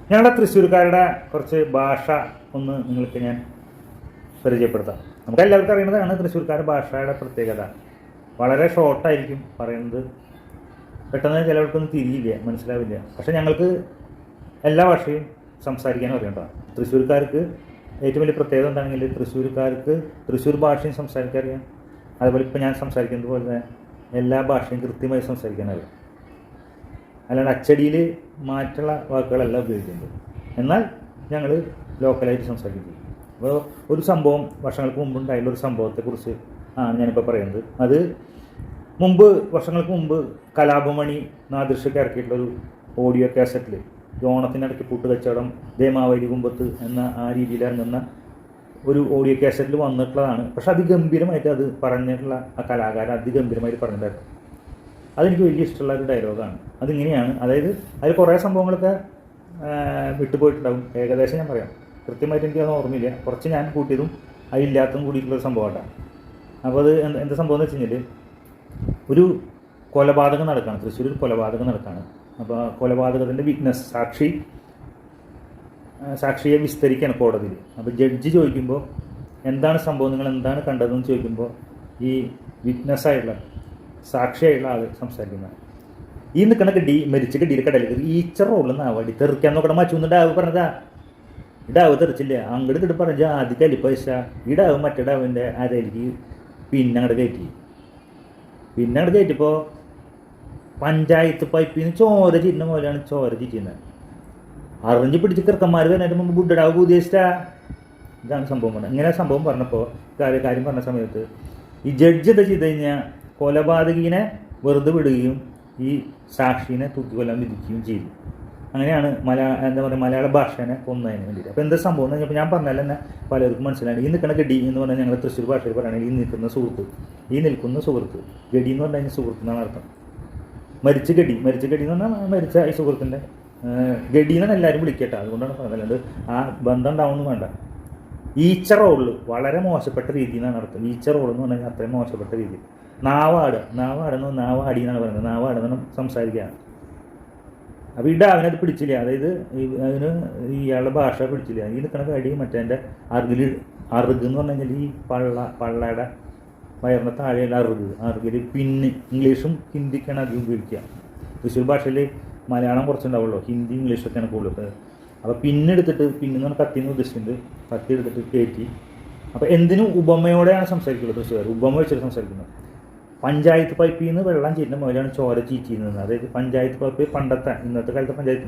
ഞങ്ങളുടെ തൃശ്ശൂർക്കാരുടെ കുറച്ച് ഭാഷ ഒന്ന് നിങ്ങൾക്ക് ഞാൻ പരിചയപ്പെടുത്താം. നമുക്ക് എല്ലാവർക്കും അറിയുന്നതാണ് തൃശ്ശൂർക്കാരുടെ ഭാഷയുടെ പ്രത്യേകത. വളരെ ഷോർട്ടായിരിക്കും പറയുന്നത്, പെട്ടെന്ന് ചിലവർക്കൊന്നും തിരിയില്ല, മനസ്സിലാവില്ല. പക്ഷെ ഞങ്ങൾക്ക് എല്ലാ ഭാഷയും സംസാരിക്കാനും അറിയണ്ടതാണ്. തൃശ്ശൂർക്കാർക്ക് ഏറ്റവും വലിയ പ്രത്യേകത എന്താണെങ്കിൽ തൃശ്ശൂർക്കാർക്ക് തൃശ്ശൂർ ഭാഷയും സംസാരിക്കാൻ അറിയാം. അതുപോലെ ഇപ്പോൾ ഞാൻ സംസാരിക്കുന്നത് പോലെ തന്നെ എല്ലാ ഭാഷയും കൃത്യമായി സംസാരിക്കാൻ അറിയാം. അല്ലാണ്ട് അച്ചടിയിൽ മാറ്റുള്ള വാക്കുകളല്ല ഉപയോഗിക്കുന്നത്. എന്നാൽ ഞങ്ങൾ ലോക്കലായിട്ട് സംസാരിക്കുന്നത്. അപ്പോൾ ഒരു സംഭവം വർഷങ്ങൾക്ക് മുമ്പുണ്ടായുള്ള ഒരു സംഭവത്തെക്കുറിച്ച് ആണ് ഞാനിപ്പോൾ പറയുന്നത്. അത് വർഷങ്ങൾക്ക് മുമ്പ് കലാപമണി നാദൃശ്യൊക്കെ ഇറക്കിയിട്ടുള്ളൊരു ഓഡിയോ കാസറ്റിൽ ഓണത്തിനിടയ്ക്ക് പൂട്ട് കച്ചവടം ദേമാവലി കുമ്പത്ത് എന്ന ആ രീതിയിൽ ഇറങ്ങുന്ന ഒരു ഓഡിയോ കാസറ്റിൽ വന്നിട്ടുള്ളതാണ്. പക്ഷെ അതിഗംഭീരമായിട്ട് അത് പറഞ്ഞിട്ടുള്ള ആ കലാകാരൻ അതിഗംഭീരമായിട്ട് പറഞ്ഞിട്ടുണ്ടായിരുന്നു. അതെനിക്ക് വലിയ ഇഷ്ടമുള്ള ഒരു ഡയലോഗാണ്. അതിങ്ങനെയാണ്, അതായത് അതിൽ കുറേ സംഭവങ്ങളൊക്കെ വിട്ടുപോയിട്ടുണ്ടാവും. ഏകദേശം ഞാൻ പറയാം, കൃത്യമായിട്ട് എനിക്കത് ഓർമ്മയില്ല. കുറച്ച് ഞാൻ കൂട്ടിയതും അതില്ലാത്തതും കൂടിയിട്ടുള്ളൊരു സംഭവമാണ്. അപ്പോൾ അത് എന്താ സംഭവം എന്ന് വെച്ച് കഴിഞ്ഞാൽ, ഒരു കൊലപാതകം നടക്കുകയാണ്. തൃശ്ശൂർ ഒരു കൊലപാതകം നടക്കുകയാണ്. അപ്പോൾ കൊലപാതകത്തിൻ്റെ വിറ്റ്നസ് സാക്ഷിയെ വിസ്തരിക്കുകയാണ് കോടതിയിൽ. അപ്പോൾ ജഡ്ജി ചോദിക്കുമ്പോൾ എന്താണ് സംഭവം, നിങ്ങൾ എന്താണ് കണ്ടതെന്ന് ചോദിക്കുമ്പോൾ ഈ വിറ്റ്നസ്സായിട്ടുള്ള സാക്ഷിയായിട്ടുള്ള ആൾ സംസാരിക്കുന്നത്, ഈ നിൽക്കുന്ന മരിച്ച ഗഡിയിൽ കടലിൽ ഈച്ച റോളിൽ നാവടി തെറിക്കാൻ നോക്കണം മച്ചൂന്ന് ഡാവ് പറഞ്ഞതാ. ഈ ഡാവ് തെറിച്ചില്ല, അങ്ങോട്ട് കിട്ടി പറഞ്ഞ ആദ്യ കലിപ്പൈസ ഈ ഡാവ് മറ്റേ ഡാവിൻ്റെ അരയിലേക്ക് പിന്നെ അങ്ങോട്ട് കയറ്റിയപ്പോൾ പഞ്ചായത്ത് പൈപ്പിൽ നിന്ന് ചോര ചിന്ന പോലെയാണ് ചോര ചിറ്റുന്നത്. അറിഞ്ഞ് പിടിച്ച് കിറക്കന്മാർ വരുന്നതിന് മുമ്പ് ബുദ്ധടാവ് ഉദ്ദേശിച്ചാ. ഇതാണ് സംഭവം പറഞ്ഞത്. ഇങ്ങനെ സംഭവം പറഞ്ഞപ്പോൾ കാര്യം പറഞ്ഞ സമയത്ത് ഈ ജഡ്ജ് എന്താ ചെയ്ത് കഴിഞ്ഞാൽ കൊലപാതകീനെ വെറുതെ വിടുകയും ഈ സാക്ഷിനെ തൂക്കിക്കൊല്ലാൻ വിധിക്കുകയും ചെയ്തു. അങ്ങനെയാണ് മലയാള ഭാഷേനെ കൊന്നതിന് വേണ്ടിയിട്ട്. അപ്പോൾ എന്താ സംഭവം എന്ന് കഴിഞ്ഞപ്പോൾ ഞാൻ പറഞ്ഞാൽ തന്നെ പലർക്കും മനസ്സിലായി. ഈ നിൽക്കുന്ന ഗഡി എന്ന് പറഞ്ഞാൽ ഞങ്ങൾ തൃശ്ശൂർ ഭാഷയിൽ പറയുകയാണെങ്കിൽ ഈ നിൽക്കുന്ന സുഹൃത്ത് ഗഡി എന്ന് പറഞ്ഞു കഴിഞ്ഞാൽ സുഹൃത്ത് എന്നാണ് അർത്ഥം. മരിച്ച ഗഡി എന്ന് പറഞ്ഞാൽ മരിച്ച ഈ സുഹൃത്തിൻ്റെ ഗഡി എന്നാണ് എല്ലാവരും വിളിക്കട്ടെ, അതുകൊണ്ടാണ് പറഞ്ഞത്. ആ ബന്ധം ഉണ്ടാവുമെന്ന് വേണ്ട. ഈച്ച റോളിൽ വളരെ മോശപ്പെട്ട രീതി എന്നാണ് അർത്ഥം. ഈച്ച റോൾ എന്ന് പറഞ്ഞാൽ അത്രയും മോശപ്പെട്ട രീതി. നാവാടി എന്നാണ് പറയുന്നത്. നാവാടെന്ന് സംസാരിക്കുകയാണ്. അപ്പോൾ ഈ ഡാവിനത് പിടിച്ചില്ല, അതായത് അതിന് ഇയാളുടെ ഭാഷ പിടിച്ചില്ല. ഈ നിൽക്കുന്ന കടി മറ്റേ അറുക് എന്ന് പറഞ്ഞു കഴിഞ്ഞാൽ ഈ പള്ളയുടെ വയറിൻ്റെ താഴെയുള്ള അറുകിൽ പിന്ന്. ഇംഗ്ലീഷും ഹിന്ദിക്കാണ് അധികം ഉപയോഗിക്കുക. തൃശ്ശൂർ ഭാഷയിൽ മലയാളം കുറച്ചുണ്ടാവുള്ളൂ, ഹിന്ദി ഇംഗ്ലീഷൊക്കെയാണ് കൂടുതൽ. അപ്പോൾ പിന്നെടുത്തിട്ട് പിന്നെന്ന് പറഞ്ഞാൽ കത്തിന്ന് ഉദ്ദേശിക്കുന്നത്, കത്തി എടുത്തിട്ട് കയറ്റി. അപ്പോൾ എന്തിനും ഉപമയോടെയാണ് സംസാരിക്കുന്നത് തൃശ്ശൂർ, ഉപമ വെച്ചിട്ട് സംസാരിക്കുന്നത്. പഞ്ചായത്ത് പൈപ്പിൽ നിന്ന് വെള്ളം ചീറ്റുന്ന മുതലാണ് ചോര ചീറ്റിയിരുന്നത്. അതായത് പഞ്ചായത്ത് പൈപ്പ് പണ്ടത്തെ, ഇന്നത്തെ കാലത്തെ പഞ്ചായത്ത്